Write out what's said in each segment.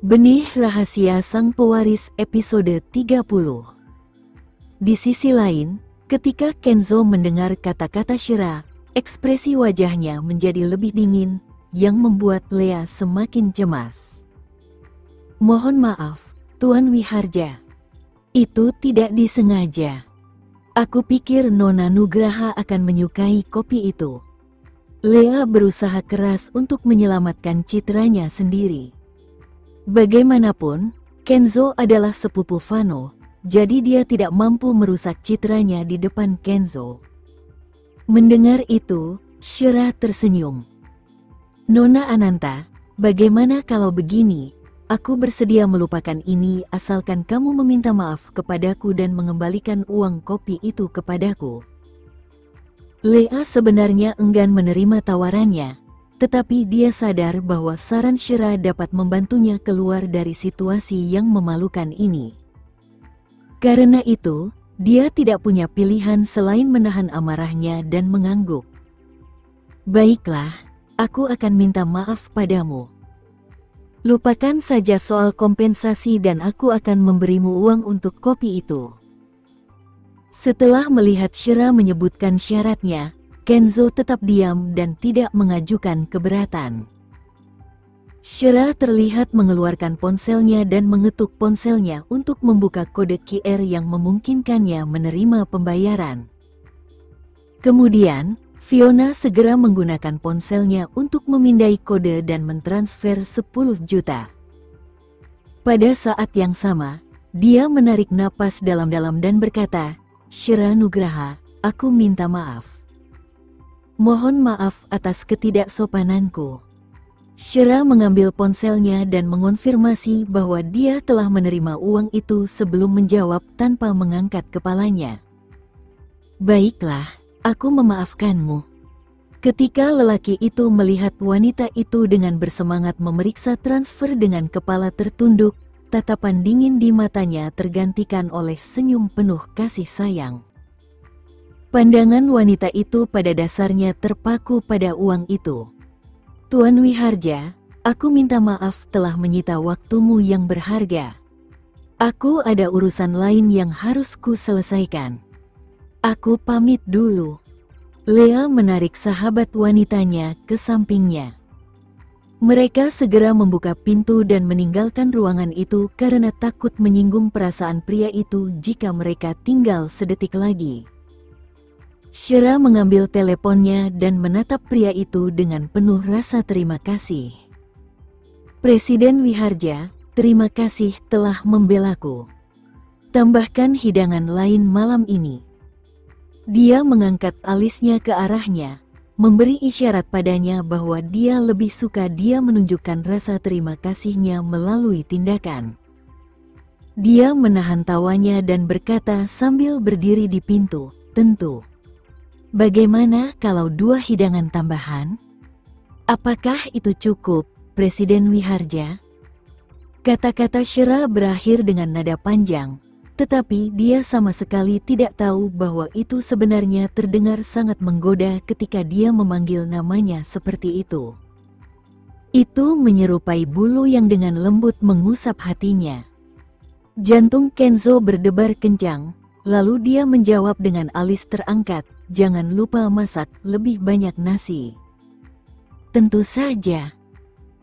Benih Rahasia Sang Pewaris episode 30. Di sisi lain, ketika Kenzo mendengar kata-kata Shira, ekspresi wajahnya menjadi lebih dingin, yang membuat Lea semakin cemas. "Mohon maaf, Tuan Wiharja. Itu tidak disengaja. Aku pikir Nona Nugraha akan menyukai kopi itu." Lea berusaha keras untuk menyelamatkan citranya sendiri. Bagaimanapun, Kenzo adalah sepupu Fano, jadi dia tidak mampu merusak citranya di depan Kenzo. Mendengar itu, Shira tersenyum. "Nona Ananta, bagaimana kalau begini? Aku bersedia melupakan ini asalkan kamu meminta maaf kepadaku dan mengembalikan uang kopi itu kepadaku." Lea sebenarnya enggan menerima tawarannya, tetapi dia sadar bahwa saran Shira dapat membantunya keluar dari situasi yang memalukan ini. Karena itu, dia tidak punya pilihan selain menahan amarahnya dan mengangguk. "Baiklah, aku akan minta maaf padamu. Lupakan saja soal kompensasi dan aku akan memberimu uang untuk kopi itu." Setelah melihat Shira menyebutkan syaratnya, Kenzo tetap diam dan tidak mengajukan keberatan. Shira terlihat mengeluarkan ponselnya dan mengetuk ponselnya untuk membuka kode QR yang memungkinkannya menerima pembayaran. Kemudian, Fiona segera menggunakan ponselnya untuk memindai kode dan mentransfer 10 juta. Pada saat yang sama, dia menarik napas dalam-dalam dan berkata, "Shira Nugraha, aku minta maaf. Mohon maaf atas ketidaksopananku." Shira mengambil ponselnya dan mengonfirmasi bahwa dia telah menerima uang itu sebelum menjawab tanpa mengangkat kepalanya. "Baiklah, aku memaafkanmu." Ketika lelaki itu melihat wanita itu dengan bersemangat memeriksa transfer dengan kepala tertunduk, tatapan dingin di matanya tergantikan oleh senyum penuh kasih sayang. Pandangan wanita itu pada dasarnya terpaku pada uang itu. "Tuan Wiharja, aku minta maaf telah menyita waktumu yang berharga. Aku ada urusan lain yang harus ku selesaikan. Aku pamit dulu." Lea menarik sahabat wanitanya ke sampingnya. Mereka segera membuka pintu dan meninggalkan ruangan itu karena takut menyinggung perasaan pria itu jika mereka tinggal sedetik lagi. Shira mengambil teleponnya dan menatap pria itu dengan penuh rasa terima kasih. "Presiden Wiharja, terima kasih telah membelaku. Tambahkan hidangan lain malam ini." Dia mengangkat alisnya ke arahnya, memberi isyarat padanya bahwa dia lebih suka dia menunjukkan rasa terima kasihnya melalui tindakan. Dia menahan tawanya dan berkata sambil berdiri di pintu, "Tentu. Bagaimana kalau 2 hidangan tambahan? Apakah itu cukup, Presiden Wiharja?" Kata-kata Shira berakhir dengan nada panjang, tetapi dia sama sekali tidak tahu bahwa itu sebenarnya terdengar sangat menggoda ketika dia memanggil namanya seperti itu. Itu menyerupai bulu yang dengan lembut mengusap hatinya. Jantung Kenzo berdebar kencang, lalu dia menjawab dengan alis terangkat, "Jangan lupa masak lebih banyak nasi." "Tentu saja."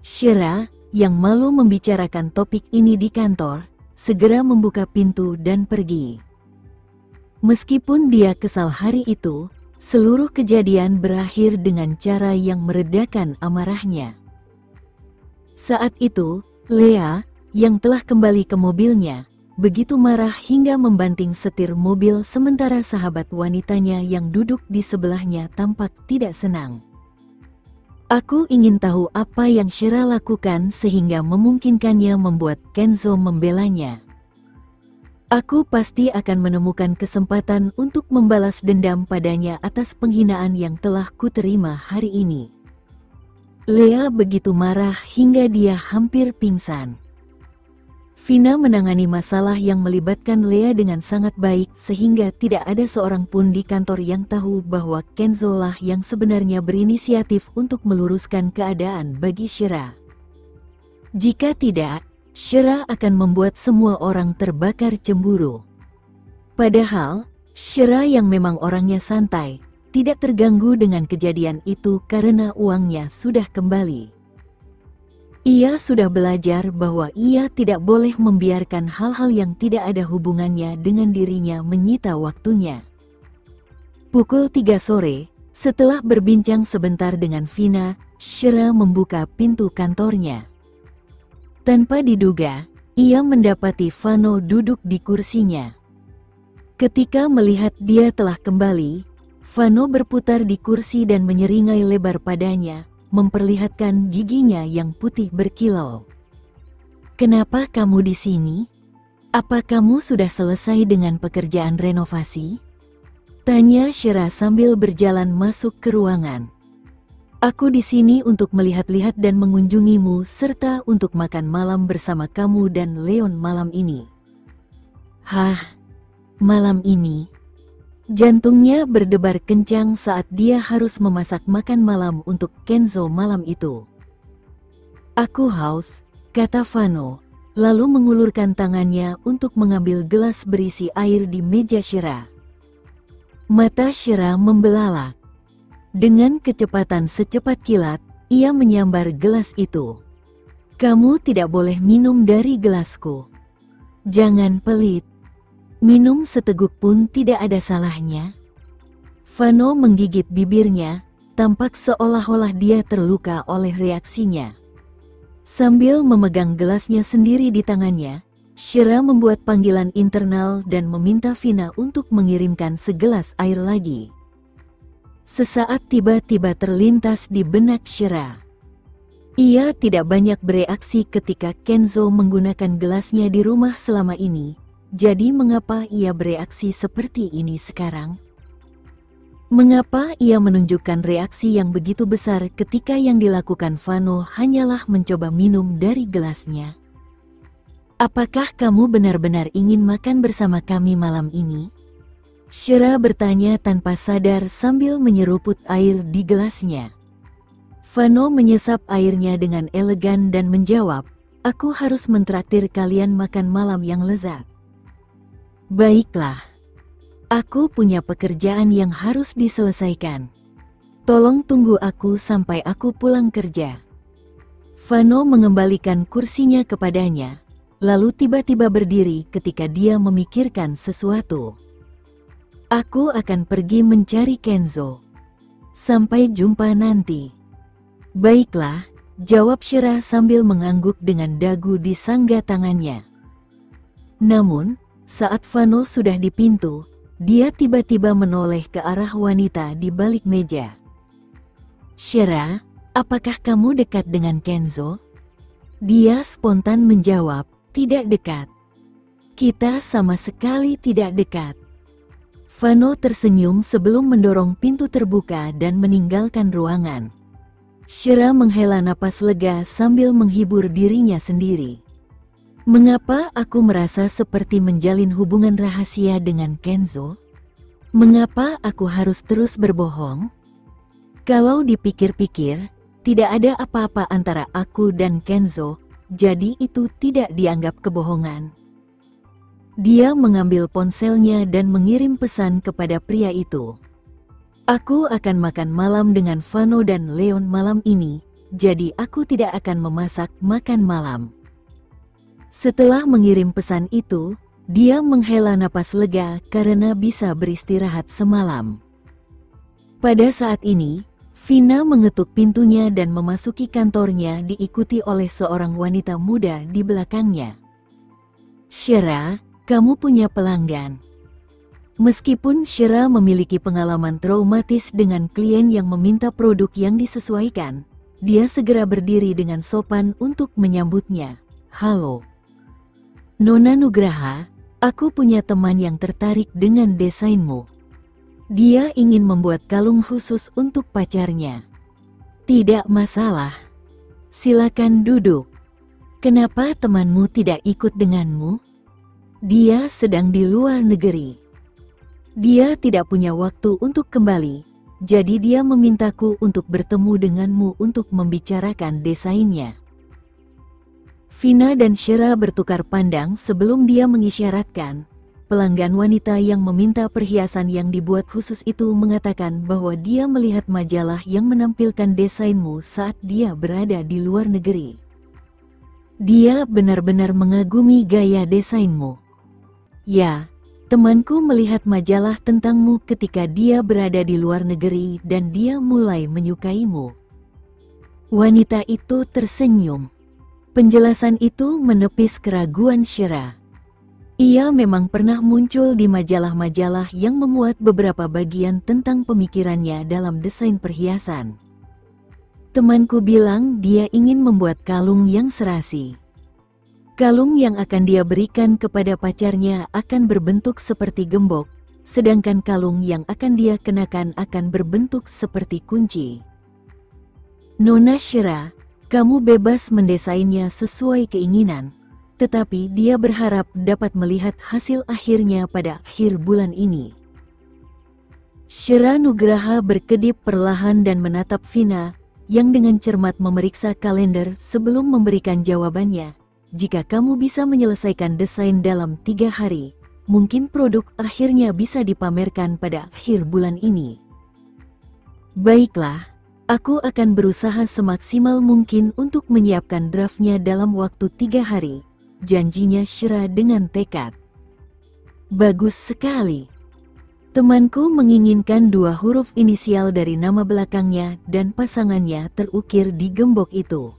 Shira, yang malu membicarakan topik ini di kantor, segera membuka pintu dan pergi. Meskipun dia kesal hari itu, seluruh kejadian berakhir dengan cara yang meredakan amarahnya. Saat itu, Lea, yang telah kembali ke mobilnya, begitu marah hingga membanting setir mobil sementara sahabat wanitanya yang duduk di sebelahnya tampak tidak senang. "Aku ingin tahu apa yang Shira lakukan sehingga memungkinkannya membuat Kenzo membelanya. Aku pasti akan menemukan kesempatan untuk membalas dendam padanya atas penghinaan yang telah kuterima hari ini." Lea begitu marah hingga dia hampir pingsan. Vina menangani masalah yang melibatkan Lea dengan sangat baik sehingga tidak ada seorang pun di kantor yang tahu bahwa Kenzo lah yang sebenarnya berinisiatif untuk meluruskan keadaan bagi Shira. Jika tidak, Shira akan membuat semua orang terbakar cemburu. Padahal, Shira yang memang orangnya santai, tidak terganggu dengan kejadian itu karena uangnya sudah kembali. Ia sudah belajar bahwa ia tidak boleh membiarkan hal-hal yang tidak ada hubungannya dengan dirinya menyita waktunya. Pukul 3 sore, setelah berbincang sebentar dengan Vina, Shira membuka pintu kantornya. Tanpa diduga, ia mendapati Vano duduk di kursinya. Ketika melihat dia telah kembali, Vano berputar di kursi dan menyeringai lebar padanya, memperlihatkan giginya yang putih berkilau. "Kenapa kamu di sini? Apa kamu sudah selesai dengan pekerjaan renovasi?" tanya Shira sambil berjalan masuk ke ruangan. "Aku di sini untuk melihat-lihat dan mengunjungimu serta untuk makan malam bersama kamu dan Leon malam ini." "Hah? Malam ini?" Jantungnya berdebar kencang saat dia harus memasak makan malam untuk Kenzo malam itu. "Aku haus," kata Vano, lalu mengulurkan tangannya untuk mengambil gelas berisi air di meja Shira. Mata Shira membelalak. Dengan kecepatan secepat kilat, ia menyambar gelas itu. "Kamu tidak boleh minum dari gelasku. Jangan pelit. Minum seteguk pun tidak ada salahnya." Vano menggigit bibirnya, tampak seolah-olah dia terluka oleh reaksinya. Sambil memegang gelasnya sendiri di tangannya, Shira membuat panggilan internal dan meminta Vina untuk mengirimkan segelas air lagi. Sesaat tiba-tiba terlintas di benak Shira. Ia tidak banyak bereaksi ketika Kenzo menggunakan gelasnya di rumah selama ini. Jadi mengapa ia bereaksi seperti ini sekarang? Mengapa ia menunjukkan reaksi yang begitu besar ketika yang dilakukan Vano hanyalah mencoba minum dari gelasnya? "Apakah kamu benar-benar ingin makan bersama kami malam ini?" Shira bertanya tanpa sadar sambil menyeruput air di gelasnya. Vano menyesap airnya dengan elegan dan menjawab, "Aku harus mentraktir kalian makan malam yang lezat." "Baiklah. Aku punya pekerjaan yang harus diselesaikan. Tolong tunggu aku sampai aku pulang kerja." Vano mengembalikan kursinya kepadanya, lalu tiba-tiba berdiri ketika dia memikirkan sesuatu. "Aku akan pergi mencari Kenzo. Sampai jumpa nanti." "Baiklah," jawab Shira sambil mengangguk dengan dagu di sangga tangannya. Namun, saat Vano sudah di pintu, dia tiba-tiba menoleh ke arah wanita di balik meja. "Shira, apakah kamu dekat dengan Kenzo?" Dia spontan menjawab, "Tidak dekat. Kita sama sekali tidak dekat." Vano tersenyum sebelum mendorong pintu terbuka dan meninggalkan ruangan. Shira menghela napas lega sambil menghibur dirinya sendiri. "Mengapa aku merasa seperti menjalin hubungan rahasia dengan Kenzo? Mengapa aku harus terus berbohong? Kalau dipikir-pikir, tidak ada apa-apa antara aku dan Kenzo, jadi itu tidak dianggap kebohongan." Dia mengambil ponselnya dan mengirim pesan kepada pria itu. "Aku akan makan malam dengan Vano dan Leon malam ini, jadi aku tidak akan memasak makan malam." Setelah mengirim pesan itu, dia menghela napas lega karena bisa beristirahat semalam. Pada saat ini, Vina mengetuk pintunya dan memasuki kantornya diikuti oleh seorang wanita muda di belakangnya. "Shira, kamu punya pelanggan." Meskipun Shira memiliki pengalaman traumatis dengan klien yang meminta produk yang disesuaikan, dia segera berdiri dengan sopan untuk menyambutnya. "Halo, Nona Nugraha, aku punya teman yang tertarik dengan desainmu. Dia ingin membuat kalung khusus untuk pacarnya." "Tidak masalah. Silakan duduk. Kenapa temanmu tidak ikut denganmu?" "Dia sedang di luar negeri. Dia tidak punya waktu untuk kembali, jadi dia memintaku untuk bertemu denganmu untuk membicarakan desainnya." Vina dan Shira bertukar pandang sebelum dia mengisyaratkan. Pelanggan wanita yang meminta perhiasan yang dibuat khusus itu mengatakan bahwa dia melihat majalah yang menampilkan desainmu saat dia berada di luar negeri. Dia benar-benar mengagumi gaya desainmu. Ya, temanku melihat majalah tentangmu ketika dia berada di luar negeri dan dia mulai menyukaimu. Wanita itu tersenyum. Penjelasan itu menepis keraguan Shira. Ia memang pernah muncul di majalah-majalah yang memuat beberapa bagian tentang pemikirannya dalam desain perhiasan. Temanku bilang dia ingin membuat kalung yang serasi. Kalung yang akan dia berikan kepada pacarnya akan berbentuk seperti gembok, sedangkan kalung yang akan dia kenakan akan berbentuk seperti kunci. Nona Shira, kamu bebas mendesainnya sesuai keinginan. Tetapi dia berharap dapat melihat hasil akhirnya pada akhir bulan ini. Shira Nugraha berkedip perlahan dan menatap Vina, yang dengan cermat memeriksa kalender sebelum memberikan jawabannya. Jika kamu bisa menyelesaikan desain dalam 3 hari, mungkin produk akhirnya bisa dipamerkan pada akhir bulan ini. Baiklah, aku akan berusaha semaksimal mungkin untuk menyiapkan draftnya dalam waktu 3 hari. Janjinya Shira dengan tekad. Bagus sekali. Temanku menginginkan 2 huruf inisial dari nama belakangnya dan pasangannya terukir di gembok itu.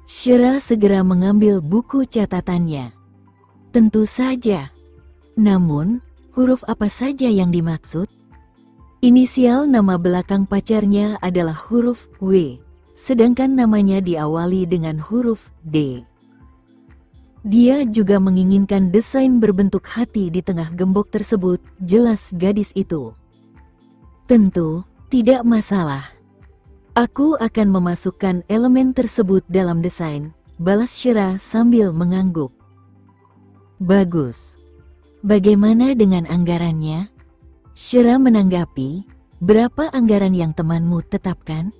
Shira segera mengambil buku catatannya. Tentu saja. Namun, huruf apa saja yang dimaksud? Inisial nama belakang pacarnya adalah huruf W, sedangkan namanya diawali dengan huruf D. Dia juga menginginkan desain berbentuk hati di tengah gembok tersebut, jelas gadis itu. Tentu, tidak masalah. Aku akan memasukkan elemen tersebut dalam desain, balas Shira sambil mengangguk. Bagus. Bagaimana dengan anggarannya? Shira menanggapi, berapa anggaran yang temanmu tetapkan?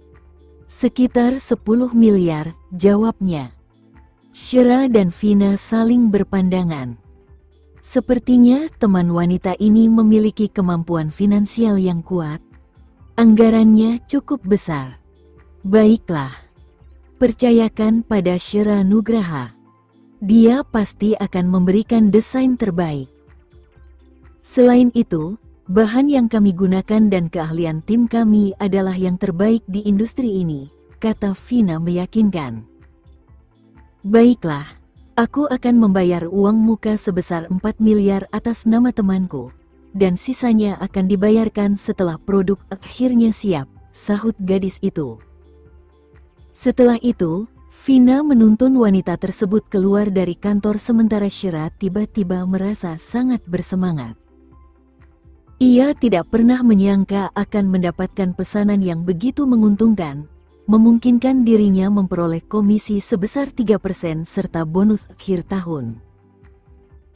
Sekitar 10 miliar, jawabnya. Shira dan Vina saling berpandangan. Sepertinya teman wanita ini memiliki kemampuan finansial yang kuat. Anggarannya cukup besar. Baiklah. Percayakan pada Shira Nugraha. Dia pasti akan memberikan desain terbaik. Selain itu, bahan yang kami gunakan dan keahlian tim kami adalah yang terbaik di industri ini, kata Vina meyakinkan. Baiklah, aku akan membayar uang muka sebesar 4 miliar atas nama temanku, dan sisanya akan dibayarkan setelah produk akhirnya siap, sahut gadis itu. Setelah itu, Vina menuntun wanita tersebut keluar dari kantor sementara Shira tiba-tiba merasa sangat bersemangat. Ia tidak pernah menyangka akan mendapatkan pesanan yang begitu menguntungkan, memungkinkan dirinya memperoleh komisi sebesar 3% serta bonus akhir tahun.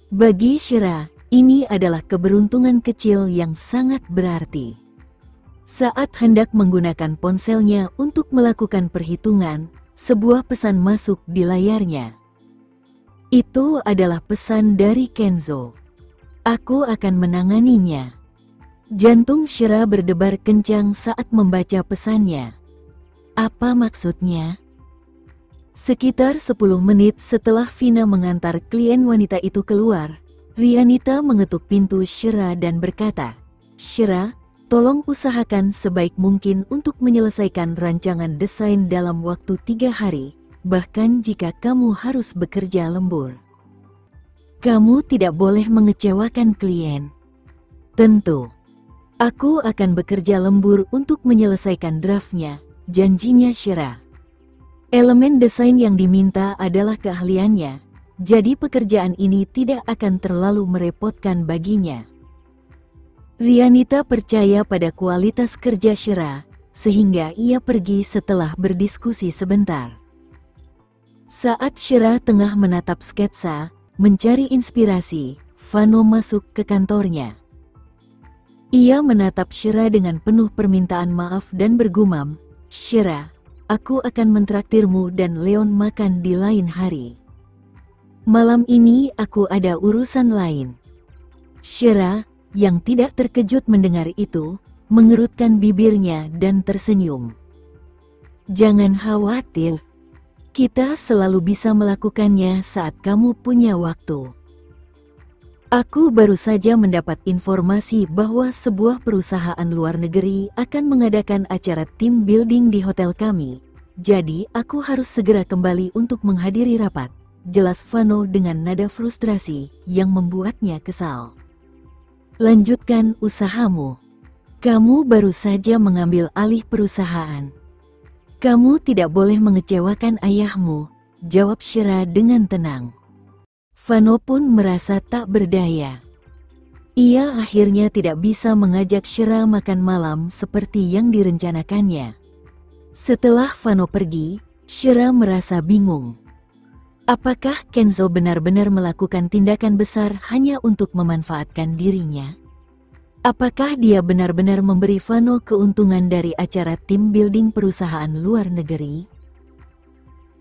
Bagi Shira, ini adalah keberuntungan kecil yang sangat berarti. Saat hendak menggunakan ponselnya untuk melakukan perhitungan, sebuah pesan masuk di layarnya. Itu adalah pesan dari Kenzo. Aku akan menanganinya. Jantung Shira berdebar kencang saat membaca pesannya. Apa maksudnya? Sekitar 10 menit setelah Vina mengantar klien wanita itu keluar, Rianita mengetuk pintu Shira dan berkata, Shira, tolong usahakan sebaik mungkin untuk menyelesaikan rancangan desain dalam waktu 3 hari, bahkan jika kamu harus bekerja lembur. Kamu tidak boleh mengecewakan klien. Tentu. Aku akan bekerja lembur untuk menyelesaikan draftnya, janjinya Shira. Elemen desain yang diminta adalah keahliannya, jadi pekerjaan ini tidak akan terlalu merepotkan baginya. Rianita percaya pada kualitas kerja Shira, sehingga ia pergi setelah berdiskusi sebentar. Saat Shira tengah menatap sketsa, mencari inspirasi, Vano masuk ke kantornya. Ia menatap Shira dengan penuh permintaan maaf dan bergumam, Shira, aku akan mentraktirmu dan Leon makan di lain hari. Malam ini aku ada urusan lain. Shira, yang tidak terkejut mendengar itu, mengerutkan bibirnya dan tersenyum. Jangan khawatir. Kita selalu bisa melakukannya saat kamu punya waktu. Aku baru saja mendapat informasi bahwa sebuah perusahaan luar negeri akan mengadakan acara team building di hotel kami. Jadi aku harus segera kembali untuk menghadiri rapat. Jelas Vano dengan nada frustrasi yang membuatnya kesal. Lanjutkan usahamu. Kamu baru saja mengambil alih perusahaan. Kamu tidak boleh mengecewakan ayahmu, jawab Shira dengan tenang. Vano pun merasa tak berdaya. Ia akhirnya tidak bisa mengajak Shira makan malam seperti yang direncanakannya. Setelah Vano pergi, Shira merasa bingung. Apakah Kenzo benar-benar melakukan tindakan besar hanya untuk memanfaatkan dirinya? Apakah dia benar-benar memberi Vano keuntungan dari acara tim building perusahaan luar negeri?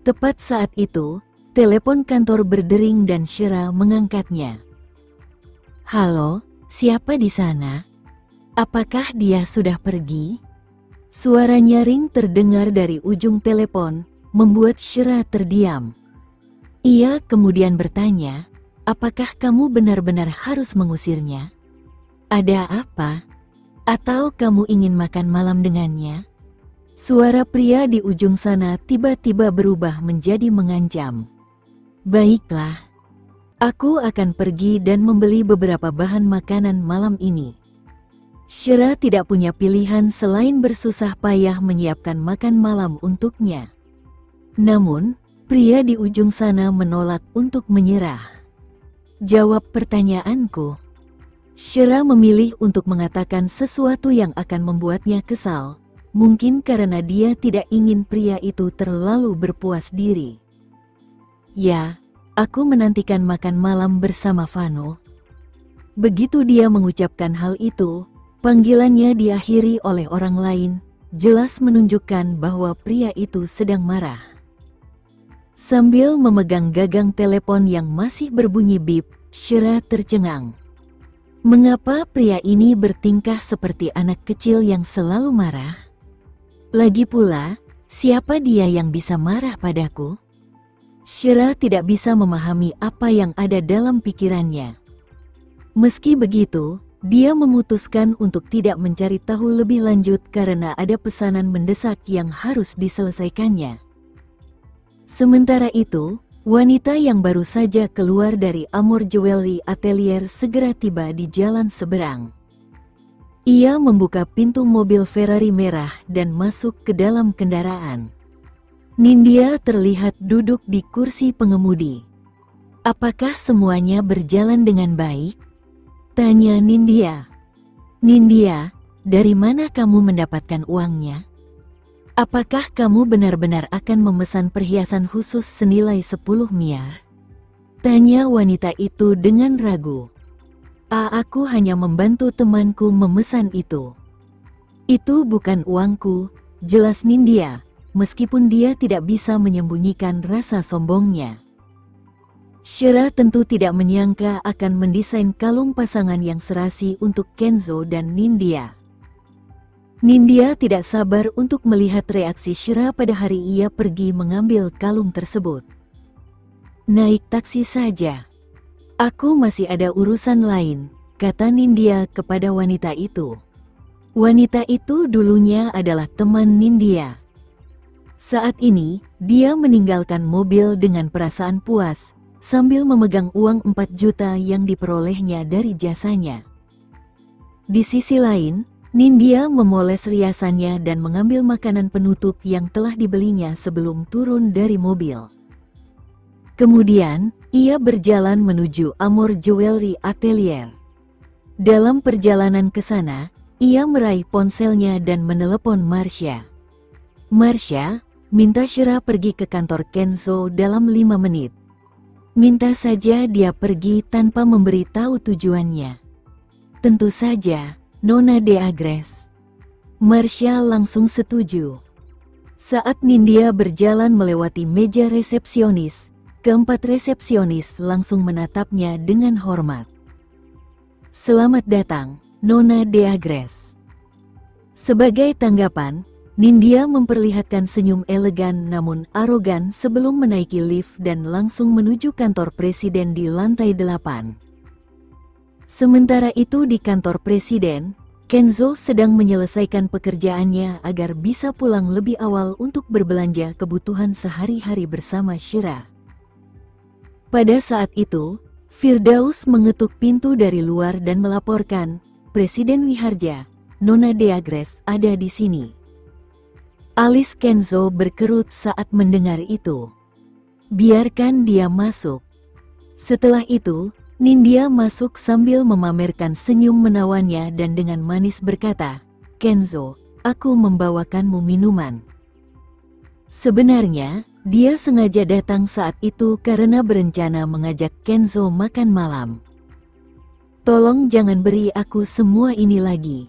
Tepat saat itu, telepon kantor berdering dan Shira mengangkatnya. Halo, siapa di sana? Apakah dia sudah pergi? Suara nyaring terdengar dari ujung telepon, membuat Shira terdiam. Ia kemudian bertanya, apakah kamu benar-benar harus mengusirnya? Ada apa? Atau kamu ingin makan malam dengannya? Suara pria di ujung sana tiba-tiba berubah menjadi mengancam. Baiklah, aku akan pergi dan membeli beberapa bahan makanan malam ini. Shira tidak punya pilihan selain bersusah payah menyiapkan makan malam untuknya. Namun, pria di ujung sana menolak untuk menyerah. Jawab pertanyaanku. Shira memilih untuk mengatakan sesuatu yang akan membuatnya kesal, mungkin karena dia tidak ingin pria itu terlalu berpuas diri. Ya, aku menantikan makan malam bersama Vano. Begitu dia mengucapkan hal itu, panggilannya diakhiri oleh orang lain, jelas menunjukkan bahwa pria itu sedang marah. Sambil memegang gagang telepon yang masih berbunyi bip, Shira tercengang. Mengapa pria ini bertingkah seperti anak kecil yang selalu marah? Lagi pula, siapa dia yang bisa marah padaku? Shira tidak bisa memahami apa yang ada dalam pikirannya. Meski begitu, dia memutuskan untuk tidak mencari tahu lebih lanjut karena ada pesanan mendesak yang harus diselesaikannya. Sementara itu, wanita yang baru saja keluar dari Amor Jewelry Atelier segera tiba di jalan seberang. Ia membuka pintu mobil Ferrari merah dan masuk ke dalam kendaraan. Nindya terlihat duduk di kursi pengemudi. Apakah semuanya berjalan dengan baik? Tanya Nindya. Nindya, dari mana kamu mendapatkan uangnya? Apakah kamu benar-benar akan memesan perhiasan khusus senilai 10 miliar? Tanya wanita itu dengan ragu. Aku hanya membantu temanku memesan itu. Itu bukan uangku, jelas Nindya, meskipun dia tidak bisa menyembunyikan rasa sombongnya. Shira tentu tidak menyangka akan mendesain kalung pasangan yang serasi untuk Kenzo dan Nindya. Nindya tidak sabar untuk melihat reaksi Shira pada hari ia pergi mengambil kalung tersebut. Naik taksi saja. Aku masih ada urusan lain, kata Nindya kepada wanita itu. Wanita itu dulunya adalah teman Nindya. Saat ini, dia meninggalkan mobil dengan perasaan puas, sambil memegang uang 4 juta yang diperolehnya dari jasanya. Di sisi lain, Nindya memoles riasannya dan mengambil makanan penutup yang telah dibelinya sebelum turun dari mobil. Kemudian, ia berjalan menuju Amor Jewelry Atelier. Dalam perjalanan ke sana, ia meraih ponselnya dan menelepon Marsha. Marsha, minta Shira pergi ke kantor Kenzo dalam 5 menit. Minta saja dia pergi tanpa memberitahu tujuannya. Tentu saja, Nona de Agres. Marsha langsung setuju. Saat Nindya berjalan melewati meja resepsionis, keempat resepsionis langsung menatapnya dengan hormat. "Selamat datang, Nona de Agreste." Sebagai tanggapan, Nindya memperlihatkan senyum elegan namun arogan sebelum menaiki lift dan langsung menuju kantor presiden di lantai 8. Sementara itu di kantor presiden, Kenzo sedang menyelesaikan pekerjaannya agar bisa pulang lebih awal untuk berbelanja kebutuhan sehari-hari bersama Shira. Pada saat itu, Firdaus mengetuk pintu dari luar dan melaporkan, "Presiden Wiharja, Nona de Agreste ada di sini." Alis Kenzo berkerut saat mendengar itu. "Biarkan dia masuk." Setelah itu, Nindya masuk sambil memamerkan senyum menawannya dan dengan manis berkata, "Kenzo, aku membawakanmu minuman." Sebenarnya, dia sengaja datang saat itu karena berencana mengajak Kenzo makan malam. "Tolong jangan beri aku semua ini lagi.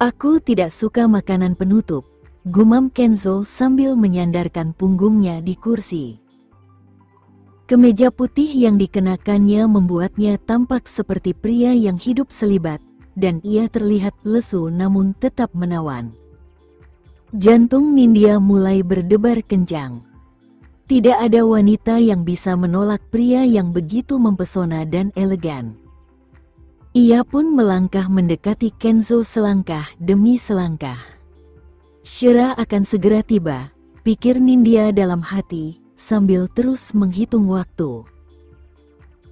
Aku tidak suka makanan penutup," gumam Kenzo sambil menyandarkan punggungnya di kursi. Kemeja putih yang dikenakannya membuatnya tampak seperti pria yang hidup selibat, dan ia terlihat lesu namun tetap menawan. Jantung Nindya mulai berdebar kencang. Tidak ada wanita yang bisa menolak pria yang begitu mempesona dan elegan. Ia pun melangkah mendekati Kenzo selangkah demi selangkah. "Shira akan segera tiba," pikir Nindya dalam hati, sambil terus menghitung waktu.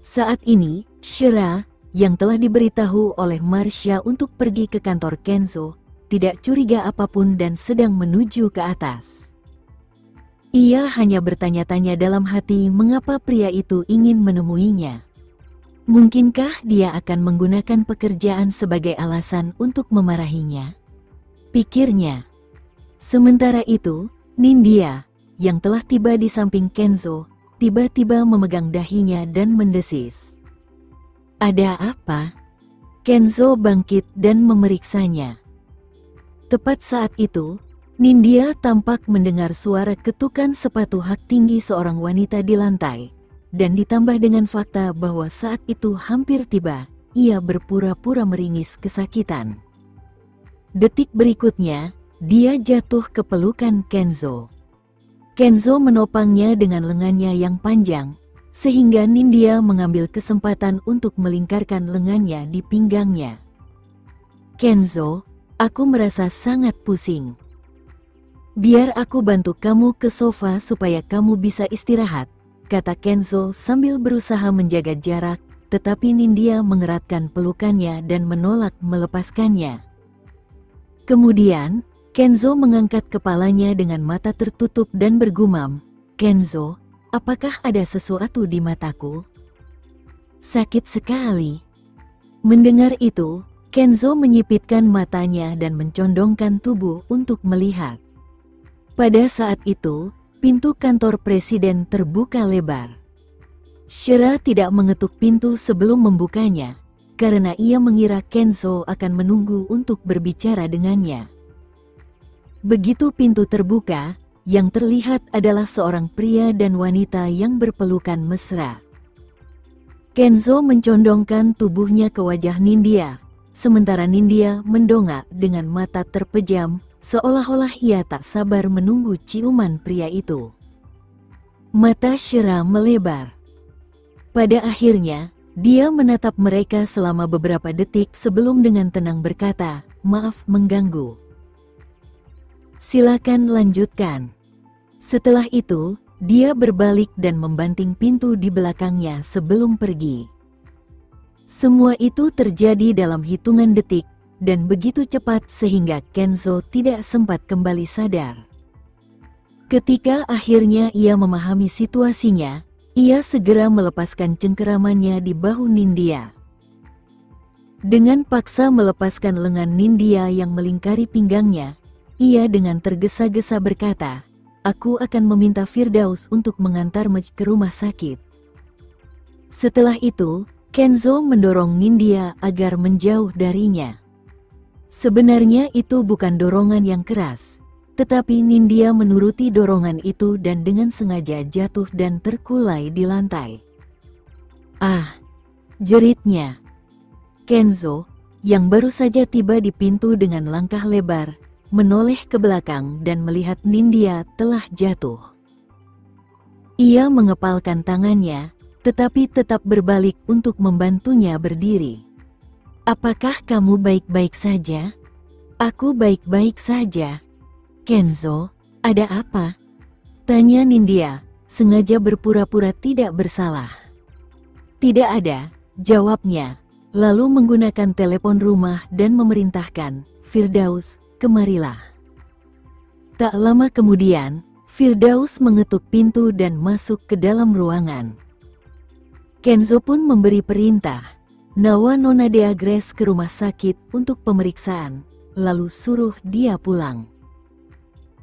Saat ini, Shira, yang telah diberitahu oleh Marsha untuk pergi ke kantor Kenzo, tidak curiga apapun dan sedang menuju ke atas. Ia hanya bertanya-tanya dalam hati mengapa pria itu ingin menemuinya. Mungkinkah dia akan menggunakan pekerjaan sebagai alasan untuk memarahinya? Pikirnya. Sementara itu, Nindya, yang telah tiba di samping Kenzo, tiba-tiba memegang dahinya dan mendesis. "Ada apa?" Kenzo bangkit dan memeriksanya. Tepat saat itu, Nindya tampak mendengar suara ketukan sepatu hak tinggi seorang wanita di lantai, dan ditambah dengan fakta bahwa saat itu hampir tiba, ia berpura-pura meringis kesakitan. Detik berikutnya, dia jatuh ke pelukan Kenzo. Kenzo menopangnya dengan lengannya yang panjang, sehingga Nindya mengambil kesempatan untuk melingkarkan lengannya di pinggangnya. "Kenzo, aku merasa sangat pusing. Biar aku bantu kamu ke sofa supaya kamu bisa istirahat," kata Kenzo sambil berusaha menjaga jarak, tetapi Nindya mengeratkan pelukannya dan menolak melepaskannya. Kemudian, Kenzo mengangkat kepalanya dengan mata tertutup dan bergumam, "Kenzo, apakah ada sesuatu di mataku? Sakit sekali." Mendengar itu, Kenzo menyipitkan matanya dan mencondongkan tubuh untuk melihat. Pada saat itu, pintu kantor presiden terbuka lebar. Shira tidak mengetuk pintu sebelum membukanya, karena ia mengira Kenzo akan menunggu untuk berbicara dengannya. Begitu pintu terbuka, yang terlihat adalah seorang pria dan wanita yang berpelukan mesra. Kenzo mencondongkan tubuhnya ke wajah Nindya, sementara Nindya mendongak dengan mata terpejam, seolah-olah ia tak sabar menunggu ciuman pria itu. Mata Shira melebar. Pada akhirnya, dia menatap mereka selama beberapa detik sebelum dengan tenang berkata, "Maaf mengganggu. Silakan lanjutkan." Setelah itu, dia berbalik dan membanting pintu di belakangnya sebelum pergi. Semua itu terjadi dalam hitungan detik, dan begitu cepat sehingga Kenzo tidak sempat kembali sadar. Ketika akhirnya ia memahami situasinya, ia segera melepaskan cengkeramannya di bahu Nindya. Dengan paksa melepaskan lengan Nindya yang melingkari pinggangnya, ia dengan tergesa-gesa berkata, "Aku akan meminta Firdaus untuk mengantarmu ke rumah sakit." Setelah itu, Kenzo mendorong Nindya agar menjauh darinya. Sebenarnya itu bukan dorongan yang keras, tetapi Nindya menuruti dorongan itu dan dengan sengaja jatuh dan terkulai di lantai. "Ah!" jeritnya. Kenzo, yang baru saja tiba di pintu dengan langkah lebar, menoleh ke belakang dan melihat Nindya telah jatuh. Ia mengepalkan tangannya, tetapi tetap berbalik untuk membantunya berdiri. "Apakah kamu baik-baik saja?" "Aku baik-baik saja." "Kenzo, ada apa?" tanya Nindya, sengaja berpura-pura tidak bersalah. "Tidak ada," jawabnya, lalu menggunakan telepon rumah dan memerintahkan, "Firdaus, kemarilah." Tak lama kemudian, Firdaus mengetuk pintu dan masuk ke dalam ruangan. Kenzo pun memberi perintah, "Nawa Nona Deagres ke rumah sakit untuk pemeriksaan, lalu suruh dia pulang."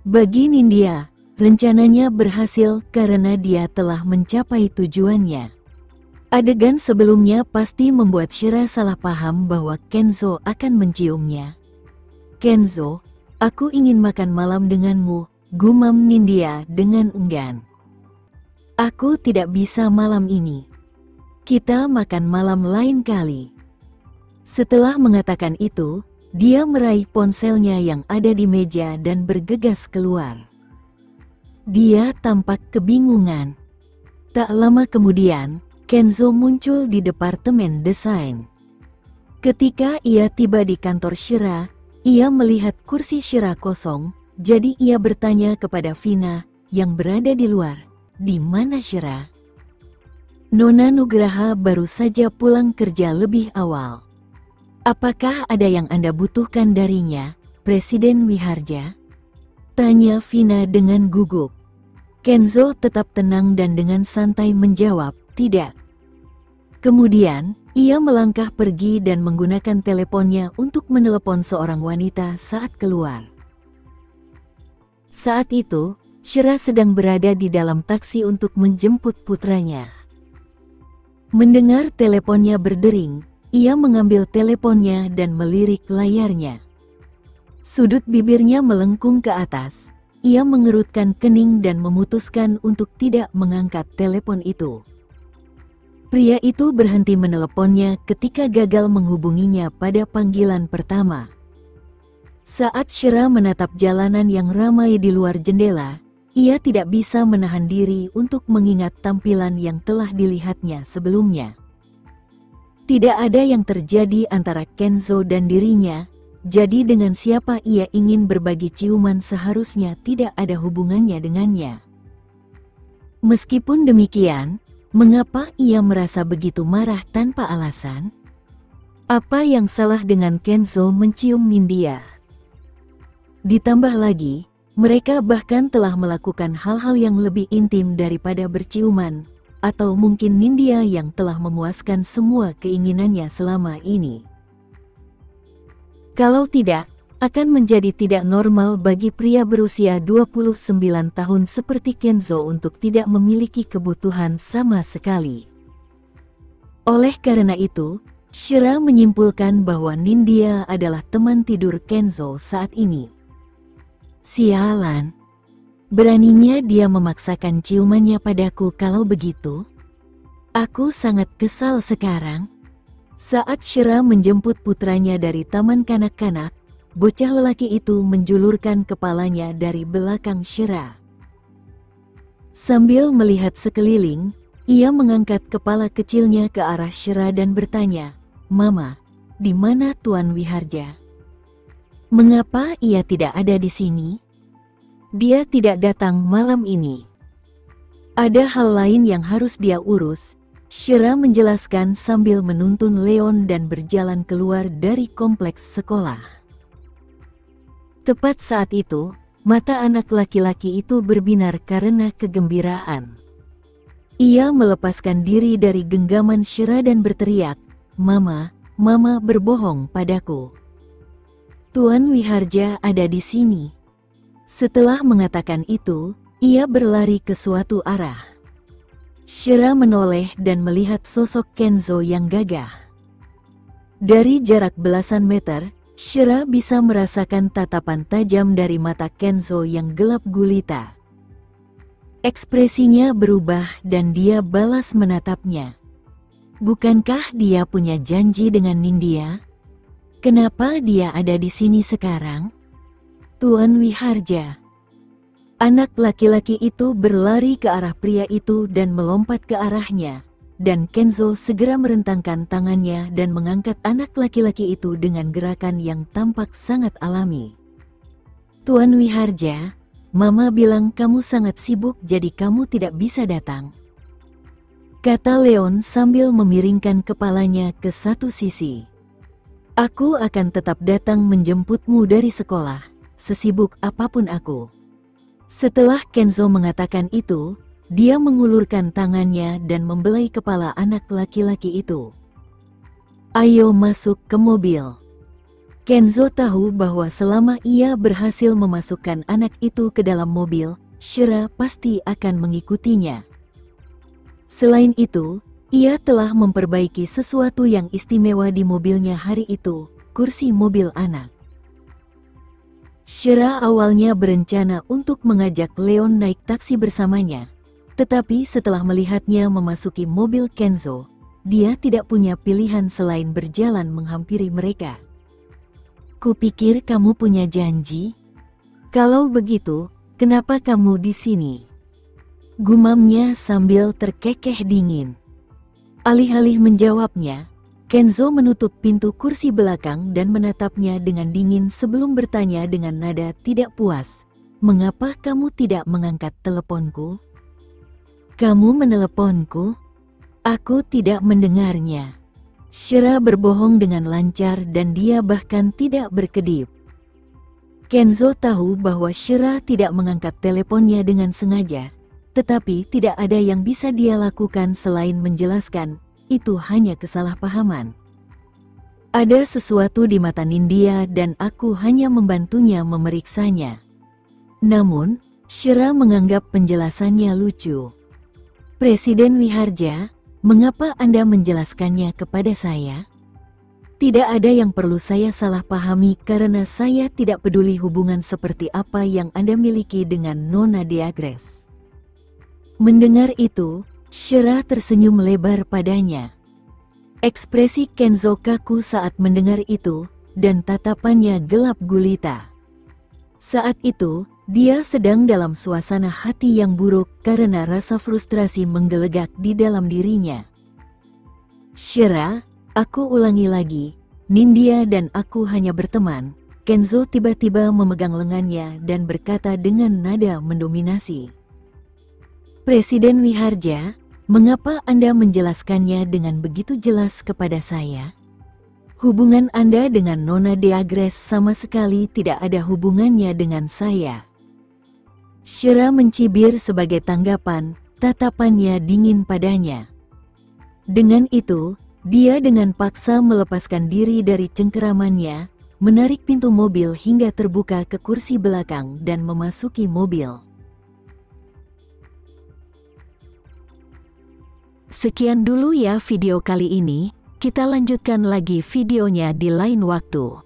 Bagi Nindya, rencananya berhasil karena dia telah mencapai tujuannya. Adegan sebelumnya pasti membuat Shira salah paham bahwa Kenzo akan menciumnya. "Kenzo, aku ingin makan malam denganmu," gumam Nindya dengan enggan. "Aku tidak bisa malam ini. Kita makan malam lain kali." Setelah mengatakan itu, dia meraih ponselnya yang ada di meja dan bergegas keluar. Dia tampak kebingungan. Tak lama kemudian, Kenzo muncul di departemen desain. Ketika ia tiba di kantor Shira, ia melihat kursi Shira kosong, jadi ia bertanya kepada Vina yang berada di luar, "Di mana Shira?" "Nona Nugraha baru saja pulang kerja lebih awal. Apakah ada yang Anda butuhkan darinya, Presiden Wiharja?" tanya Vina dengan gugup. Kenzo tetap tenang dan dengan santai menjawab, "Tidak." Kemudian, ia melangkah pergi dan menggunakan teleponnya untuk menelepon seorang wanita saat keluar. Saat itu, Shira sedang berada di dalam taksi untuk menjemput putranya. Mendengar teleponnya berdering, ia mengambil teleponnya dan melirik layarnya. Sudut bibirnya melengkung ke atas. Ia mengerutkan kening dan memutuskan untuk tidak mengangkat telepon itu. Pria itu berhenti meneleponnya ketika gagal menghubunginya pada panggilan pertama. Saat Shira menatap jalanan yang ramai di luar jendela, ia tidak bisa menahan diri untuk mengingat tampilan yang telah dilihatnya sebelumnya. Tidak ada yang terjadi antara Kenzo dan dirinya, jadi dengan siapa ia ingin berbagi ciuman seharusnya tidak ada hubungannya dengannya. Meskipun demikian, mengapa ia merasa begitu marah tanpa alasan? Apa yang salah dengan Kenzo mencium Nindya? Ditambah lagi, mereka bahkan telah melakukan hal-hal yang lebih intim daripada berciuman. Atau mungkin Nindya yang telah memuaskan semua keinginannya selama ini. Kalau tidak, akan menjadi tidak normal bagi pria berusia 29 tahun seperti Kenzo untuk tidak memiliki kebutuhan sama sekali. Oleh karena itu, Shira menyimpulkan bahwa Nindya adalah teman tidur Kenzo saat ini. Sialan. Beraninya dia memaksakan ciumannya padaku kalau begitu? Aku sangat kesal sekarang. Saat Shira menjemput putranya dari taman kanak-kanak, bocah lelaki itu menjulurkan kepalanya dari belakang Shira. Sambil melihat sekeliling, ia mengangkat kepala kecilnya ke arah Shira dan bertanya, "Mama, di mana Tuan Wiharja? Mengapa ia tidak ada di sini? Dia tidak datang malam ini. Ada hal lain yang harus dia urus." Shira menjelaskan sambil menuntun Leon dan berjalan keluar dari kompleks sekolah. Tepat saat itu, mata anak laki-laki itu berbinar karena kegembiraan. Ia melepaskan diri dari genggaman Shira dan berteriak, "Mama, Mama berbohong padaku. Tuan Wiharja ada di sini." Setelah mengatakan itu, ia berlari ke suatu arah. Shira menoleh dan melihat sosok Kenzo yang gagah. Dari jarak belasan meter, Shira bisa merasakan tatapan tajam dari mata Kenzo yang gelap gulita. Ekspresinya berubah dan dia balas menatapnya. Bukankah dia punya janji dengan Nindya? Kenapa dia ada di sini sekarang? Tuan Wiharja. Anak laki-laki itu berlari ke arah pria itu dan melompat ke arahnya. Dan Kenzo segera merentangkan tangannya dan mengangkat anak laki-laki itu dengan gerakan yang tampak sangat alami. Tuan Wiharja, Mama bilang kamu sangat sibuk jadi kamu tidak bisa datang, kata Leon sambil memiringkan kepalanya ke satu sisi. Aku akan tetap datang menjemputmu dari sekolah, sesibuk apapun aku. Setelah Kenzo mengatakan itu, dia mengulurkan tangannya dan membelai kepala anak laki-laki itu. Ayo masuk ke mobil. Kenzo tahu bahwa selama ia berhasil memasukkan anak itu ke dalam mobil, Shira pasti akan mengikutinya. Selain itu, ia telah memperbaiki sesuatu yang istimewa di mobilnya hari itu, kursi mobil anak. Shira awalnya berencana untuk mengajak Leon naik taksi bersamanya. Tetapi setelah melihatnya memasuki mobil Kenzo, dia tidak punya pilihan selain berjalan menghampiri mereka. Kupikir kamu punya janji? Kalau begitu, kenapa kamu di sini? Gumamnya sambil terkekeh dingin. Alih-alih menjawabnya, Kenzo menutup pintu kursi belakang dan menatapnya dengan dingin sebelum bertanya dengan nada tidak puas. Mengapa kamu tidak mengangkat teleponku? Kamu meneleponku? Aku tidak mendengarnya. Shira berbohong dengan lancar dan dia bahkan tidak berkedip. Kenzo tahu bahwa Shira tidak mengangkat teleponnya dengan sengaja, tetapi tidak ada yang bisa dia lakukan selain menjelaskan, itu hanya kesalahpahaman. Ada sesuatu di mata Nindya dan aku hanya membantunya memeriksanya. Namun, Shira menganggap penjelasannya lucu. Presiden Wiharja, mengapa Anda menjelaskannya kepada saya? Tidak ada yang perlu saya salah pahami karena saya tidak peduli hubungan seperti apa yang Anda miliki dengan Nona Deagres. Mendengar itu, Shira tersenyum lebar padanya. Ekspresi Kenzo kaku saat mendengar itu, dan tatapannya gelap gulita. Saat itu, dia sedang dalam suasana hati yang buruk karena rasa frustrasi menggelegak di dalam dirinya. Shira, aku ulangi lagi, Nindya dan aku hanya berteman. Kenzo tiba-tiba memegang lengannya dan berkata dengan nada mendominasi. Presiden Wiharja, mengapa Anda menjelaskannya dengan begitu jelas kepada saya? Hubungan Anda dengan Nona Deagres sama sekali tidak ada hubungannya dengan saya. Shira mencibir sebagai tanggapan, tatapannya dingin padanya. Dengan itu, dia dengan paksa melepaskan diri dari cengkeramannya, menarik pintu mobil hingga terbuka ke kursi belakang dan memasuki mobil. Sekian dulu ya video kali ini, kita lanjutkan lagi videonya di lain waktu.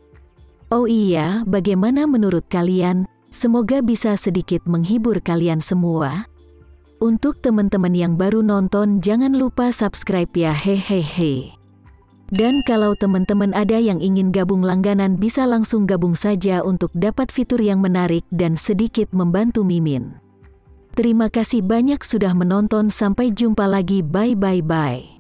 Oh iya, bagaimana menurut kalian? Semoga bisa sedikit menghibur kalian semua. Untuk teman-teman yang baru nonton, jangan lupa subscribe ya, hehehe. Dan kalau teman-teman ada yang ingin gabung langganan, bisa langsung gabung saja untuk dapat fitur yang menarik dan sedikit membantu Mimin. Terima kasih banyak sudah menonton, sampai jumpa lagi, bye.